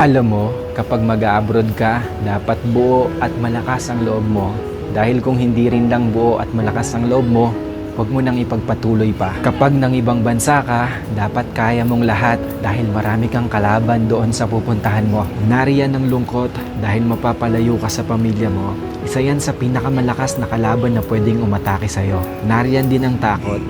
Alam mo, kapag mag-abroad ka, dapat buo at malakas ang loob mo. Dahil kung hindi rin lang buo at malakas ang loob mo, huwag mo nang ipagpatuloy pa. Kapag nang ibang bansa ka, dapat kaya mong lahat dahil marami kang kalaban doon sa pupuntahan mo. Nariyan ang lungkot dahil mapapalayo ka sa pamilya mo. Isa yan sa pinakamalakas na kalaban na pwedeng umatake sa'yo. Nariyan din ang takot.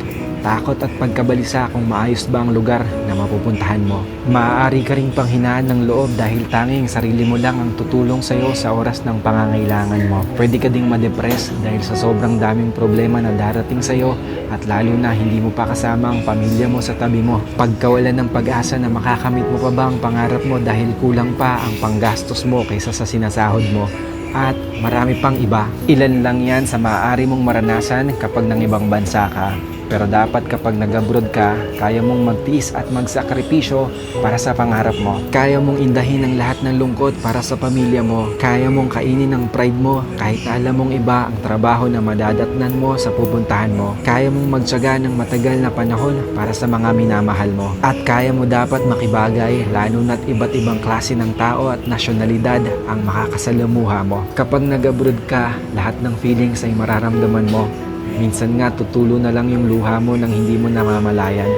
Takot at pagkabalisa kung maayos ba ang lugar na mapupuntahan mo. Maaari ka ring panghinaan ng loob dahil tanging sarili mo lang ang tutulong sa'yo sa oras ng pangangailangan mo. Pwede ka ding ma-depress dahil sa sobrang daming problema na darating sa'yo at lalo na hindi mo pa kasama ang pamilya mo sa tabi mo. Pagkawalan ng pag-asa na makakamit mo pa ba ang pangarap mo dahil kulang pa ang panggastos mo kaysa sa sinasahod mo. At marami pang iba. Ilan lang yan sa maaari mong maranasan kapag nang ibang bansa ka. Pero dapat kapag nag-abroad ka, kaya mong magtiis at magsakripisyo para sa pangarap mo. Kaya mong indahin ang lahat ng lungkot para sa pamilya mo. Kaya mong kainin ang pride mo kahit na alam mong iba ang trabaho na madadatnan mo sa pupuntahan mo. Kaya mong magtiyaga ng matagal na panahon para sa mga minamahal mo. At kaya mo dapat makibagay lalo na't iba't ibang klase ng tao at nasyonalidad ang makakasalamuha mo. Kapag nag-abroad ka, lahat ng feelings ay mararamdaman mo. Minsan nga tutulo na lang yung luha mo nang hindi mo namamalayan.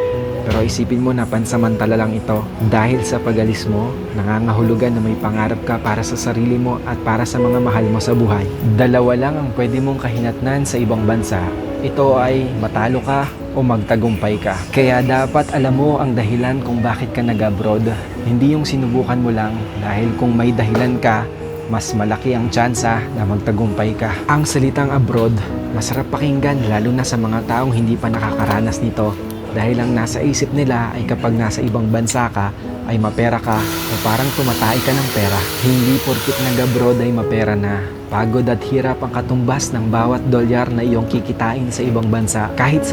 Pero isipin mo na pansamantala lang ito. Dahil sa pag-alis mo, nangangahulugan na may pangarap ka para sa sarili mo at para sa mga mahal mo sa buhay. Dalawa lang ang pwede mong kahinatnan sa ibang bansa. Ito ay matalo ka o magtagumpay ka. Kaya dapat alam mo ang dahilan kung bakit ka nag-abroad. Hindi yung sinubukan mo lang dahil kung may dahilan ka, mas malaki ang tsansa na magtagumpay ka. Ang salitang abroad, masarap pakinggan lalo na sa mga taong hindi pa nakakaranas nito dahil ang nasa isip nila ay kapag nasa ibang bansa ka ay mapera ka o parang tumatay ka ng pera. Hindi porkit nag-abroad ay mapera na. Pagod at hirap ang katumbas ng bawat dolyar na iyong kikitain sa ibang bansa. Kahit sa